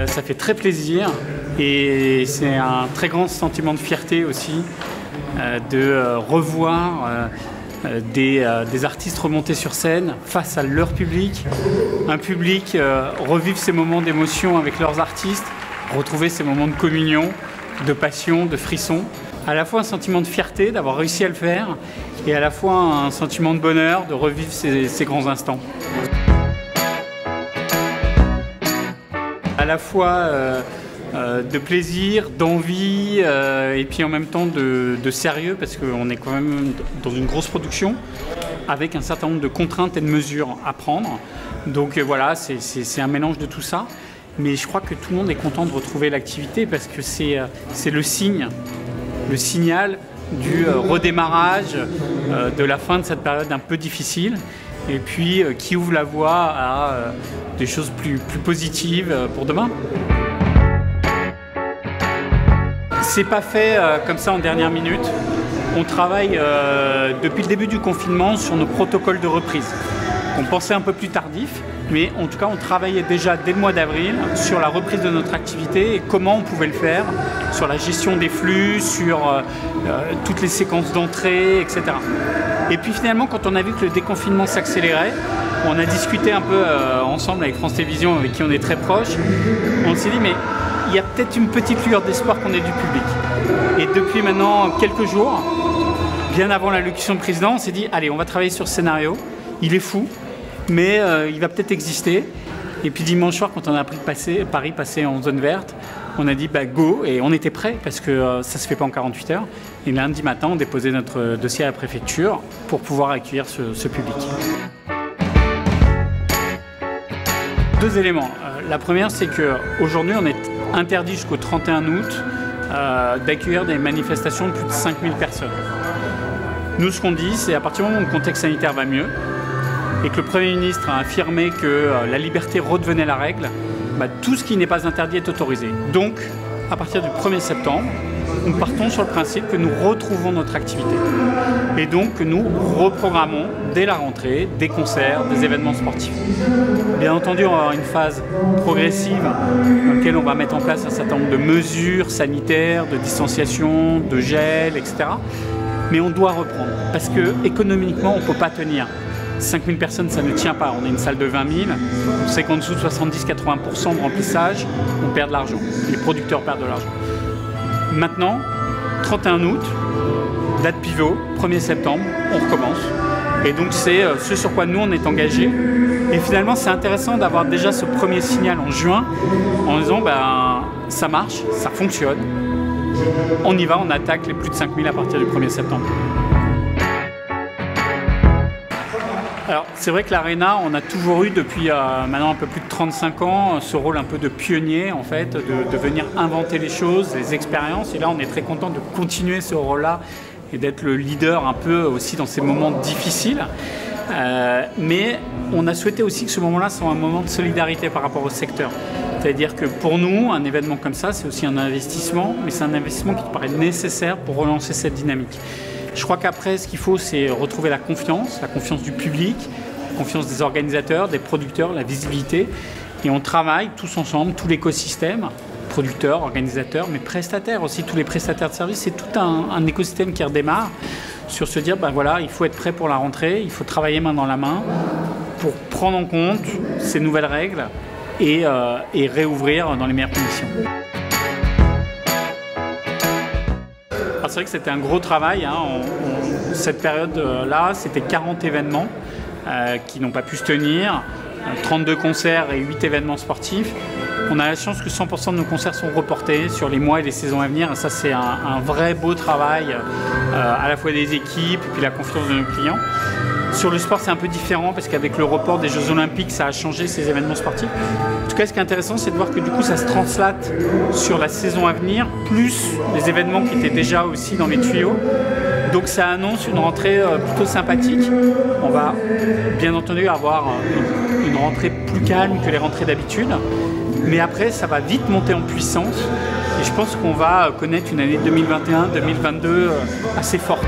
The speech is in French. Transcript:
Ça fait très plaisir et c'est un très grand sentiment de fierté aussi de revoir des artistes remonter sur scène face à leur public, un public revivre ces moments d'émotion avec leurs artistes, retrouver ces moments de communion, de passion, de frisson. À la fois un sentiment de fierté d'avoir réussi à le faire et à la fois un sentiment de bonheur de revivre ces grands instants. À la fois de plaisir, d'envie et puis en même temps de sérieux parce qu'on est quand même dans une grosse production avec un certain nombre de contraintes et de mesures à prendre. Donc voilà, c'est un mélange de tout ça. Mais je crois que tout le monde est content de retrouver l'activité parce que c'est le signal du redémarrage, de la fin de cette période un peu difficile et puis qui ouvre la voie à des choses plus positives pour demain. C'est pas fait comme ça en dernière minute. On travaille depuis le début du confinement sur nos protocoles de reprise. On pensait un peu plus tardif, mais en tout cas on travaillait déjà dès le mois d'avril sur la reprise de notre activité et comment on pouvait le faire, sur la gestion des flux, sur toutes les séquences d'entrée, etc. Et puis finalement quand on a vu que le déconfinement s'accélérait, on a discuté un peu ensemble avec France Télévisions avec qui on est très proche, on s'est dit mais il y a peut-être une petite lueur d'espoir qu'on ait du public. Et depuis maintenant quelques jours, bien avant l'allocution de président, on s'est dit allez on va travailler sur ce scénario, il est fou, mais il va peut-être exister. Et puis dimanche soir, quand on a appris que Paris passait en zone verte, on a dit bah go, et on était prêts parce que ça se fait pas en 48 heures. Et lundi matin, on déposait notre dossier à la préfecture pour pouvoir accueillir ce public. Deux éléments. La première, c'est qu'aujourd'hui, on est interdit jusqu'au 31 août d'accueillir des manifestations de plus de 5000 personnes. Nous, ce qu'on dit, c'est à partir du moment où le contexte sanitaire va mieux, et que le Premier ministre a affirmé que la liberté redevenait la règle, bah, tout ce qui n'est pas interdit est autorisé. Donc, à partir du 1er septembre, nous partons sur le principe que nous retrouvons notre activité. Et donc que nous reprogrammons dès la rentrée des concerts, des événements sportifs. Bien entendu, on va avoir une phase progressive dans laquelle on va mettre en place un certain nombre de mesures sanitaires, de distanciation, de gel, etc. Mais on doit reprendre parce que économiquement, on ne peut pas tenir. 5000 personnes, ça ne tient pas. On a une salle de 20 000. On sait qu'en dessous de 70-80% de remplissage, on perd de l'argent. Les producteurs perdent de l'argent. Maintenant, 31 août, date pivot, 1er septembre, on recommence. Et donc c'est ce sur quoi nous on est engagés. Et finalement, c'est intéressant d'avoir déjà ce premier signal en juin en disant ben, ça marche, ça fonctionne. On y va, on attaque les plus de 5000 à partir du 1er septembre. Alors c'est vrai que l'Arena, on a toujours eu depuis maintenant un peu plus de 35 ans ce rôle un peu de pionnier en fait, de venir inventer les choses, les expériences. Et là on est très content de continuer ce rôle-là et d'être le leader un peu aussi dans ces moments difficiles. Mais on a souhaité aussi que ce moment-là soit un moment de solidarité par rapport au secteur. C'est-à-dire que pour nous, un événement comme ça, c'est aussi un investissement, mais c'est un investissement qui nous paraît nécessaire pour relancer cette dynamique. Je crois qu'après, ce qu'il faut, c'est retrouver la confiance du public, la confiance des organisateurs, des producteurs, la visibilité. Et on travaille tous ensemble, tout l'écosystème, producteurs, organisateurs, mais prestataires aussi, tous les prestataires de services. C'est tout un écosystème qui redémarre sur se dire, ben voilà, il faut être prêt pour la rentrée, il faut travailler main dans la main pour prendre en compte ces nouvelles règles et réouvrir dans les meilleures conditions. C'est vrai que c'était un gros travail, hein. Cette période-là, c'était 40 événements qui n'ont pas pu se tenir, 32 concerts et 8 événements sportifs. On a la chance que 100% de nos concerts sont reportés sur les mois et les saisons à venir. Et ça, c'est un vrai beau travail à la fois des équipes et puis la confiance de nos clients. Sur le sport, c'est un peu différent parce qu'avec le report des Jeux Olympiques, ça a changé ces événements sportifs. En tout cas, ce qui est intéressant, c'est de voir que du coup, ça se translate sur la saison à venir, plus les événements qui étaient déjà aussi dans les tuyaux. Donc ça annonce une rentrée plutôt sympathique. On va bien entendu avoir une rentrée plus calme que les rentrées d'habitude. Mais après, ça va vite monter en puissance. Et je pense qu'on va connaître une année 2021-2022 assez forte.